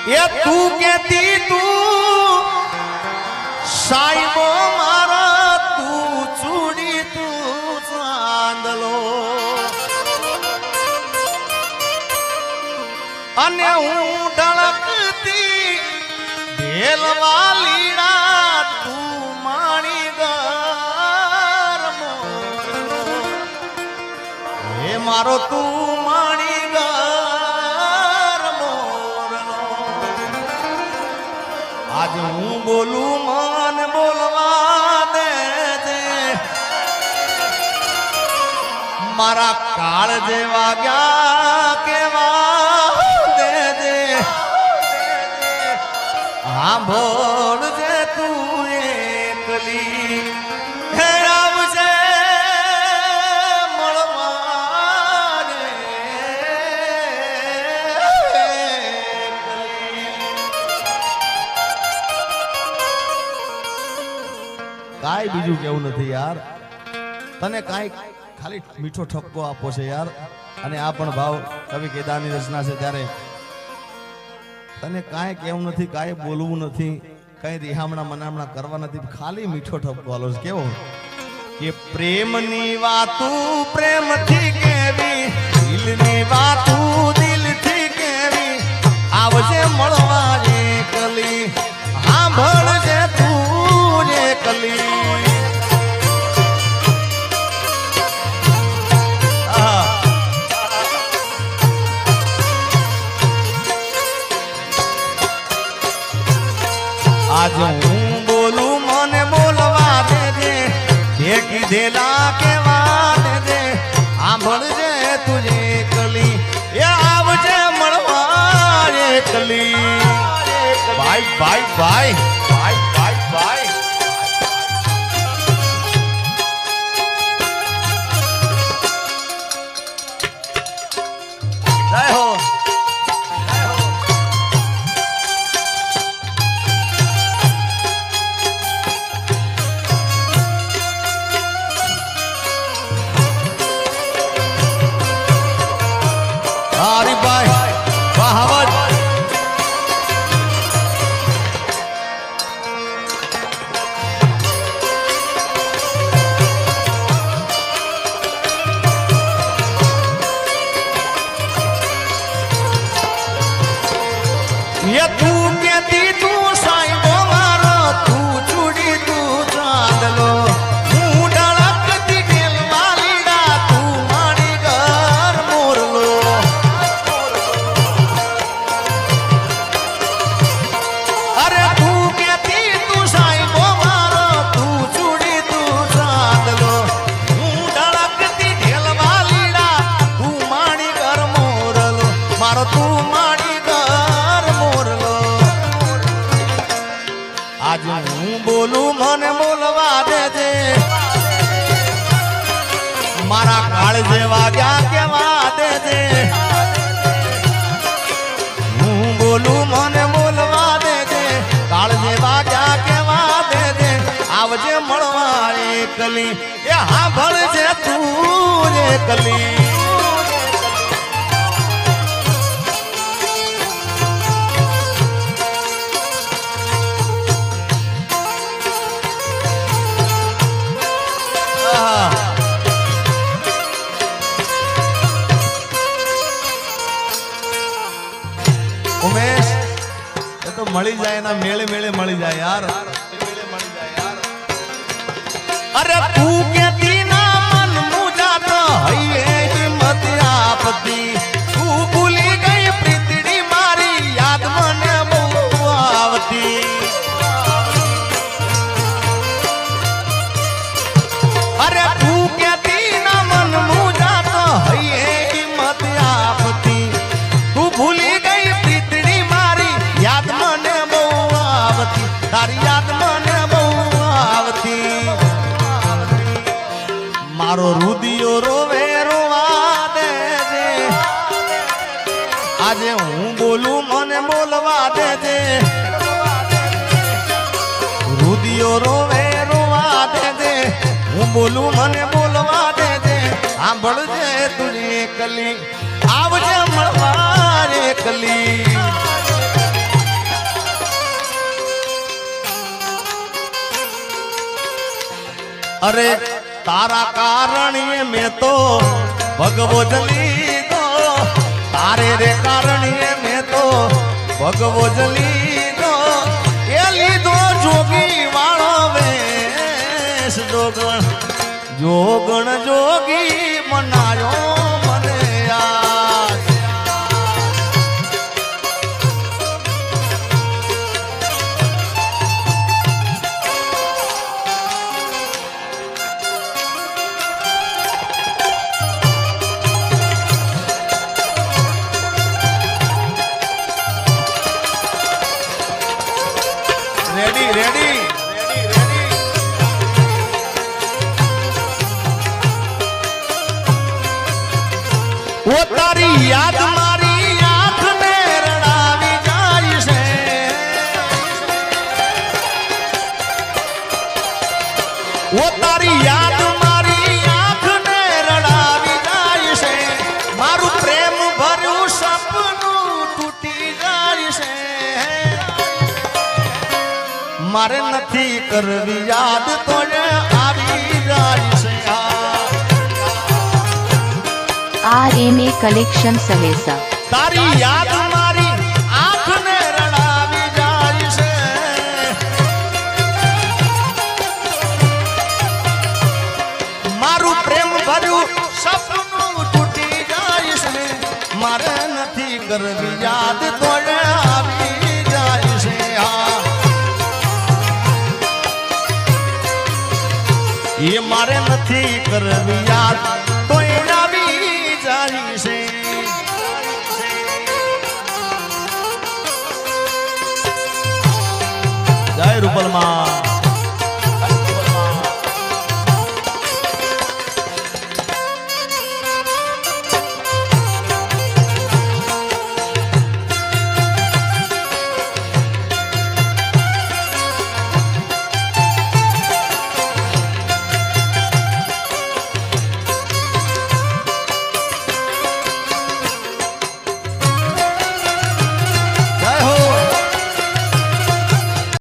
એ તું કેતી તું સાઈબો મારા તું ચૂડી તું ચાંદલો અને હું ઢળકતી ઢેલવા લીડા તું માણી ગરમો હે મારો તું માણી ગરમો આજ હું બોલું મન બોલવા દે મારા કાળ જેવા ગયા કેવા દે સાંભળ જે તું એકલી હે આવજે મળવા રે કાંઈ બીજું કેવું નથી યાર તને કાંઈ ખાલી મીઠો ઠપકો આપો છે યાર અને આ પણ ભાવ કવિ કેદારની રચના છે ત્યારે તને કાંઈ કેવું નથી કાંઈ બોલવું નથી કઈ રિહામણા મનામણા કરવા નથી ખાલી મીઠો ઠપકો આલો છે કેવો કે પ્રેમની વાતું પ્રેમથી કેવી દિલની વાતું દિલથી કેવી આવજે મળવા એકલી સાંભળજે તું એકલી આજ હું બોલું મને બોલવા દેજે જે કીધેલા કેવા દેજે સાંભળજે તુજે એકલી એ આવજે મળવા એકલી ભાઈ ભાઈ ભાઈ ભાઈ ભાઈ ભાઈ જય હો હરિભાઈ વાહવત ये તું કેતી તું સાઈબો મારો તું ચૂડી તું ચાંદલો હું ઢળકતી ઢેલવા લીડા તું મારી ઘર મોરલો અરે તું કેતી તું સાઈબો મારો તું ચૂડી તું ચાંદલો હું ઢળકતી ઢેલવા લીડા તું મારી ઘર મોરલો મારો તું મારી ઘર મોરલો આજ હું બોલું મને બોલવા દેજે મારા કાળ જેવા ગયા કેવા દેજે હું બોલું મને બોલવા દેજે કાળ જેવા ગયા કેવા દેજે આવજે મળવા એકલી એ સાંભળજે તું એકલી ઉમેશ એ તો મળી જાય ના મેળે મેળે મળી જાય યાર અરે તું કેતી ના મન મુજા તો હૈયે હિંમત આપતી તું ભૂલી ગઈ પ્રીતડી મારી યાદ મને બહુ આવતી અરે તું કેતી ના મન મુજા તો હૈયે હિંમત આપતી તું ભૂલી ગઈ પ્રીતડી મારી યાદ મને બહુ આવતી તારી યાદ મને બહુ આવતી મારો રુદિયો રોવે રોવા દેજે આજે હું બોલું મને બોલવા દેજે રુદિયો રોવે રોવા દેજે હું બોલું મને બોલવા દેજે સાંભળજે તુજે એકલી આવજે મળવા એકલી અરે તારા કારણીએ મેં તો ભગવો જ લીધો, તારે રે કારણીએ મેં તો ભગવો જ લીધો, એ લીધો જોગી વાળો વેશ જોગણ જોગણ જોગી મનાયો મને યાદ. રેડી રેડી ઓ તારી યાદ મારી આંખને રડાવી જાય છે, ઓ તારી યાદ મારી આંખને રડાવી જાય છે, મારું પ્રેમ ભર્યું સપનું તૂટી જાય છે, મારે નથી કરવી યાદ તો આવી જાય છે. RMA કલેક્શન સહેસા. તારી યાદ મારી આંખને રડાવી જાય છે, મારું પ્રેમ ભર્યું સપનું તૂટી જાય છે, મારે નથી કરવી યાદ તો આવી જાય છે. એ મારે નથી કરવી યાદ તો આવી જાય છે. જય રૂપલમાં.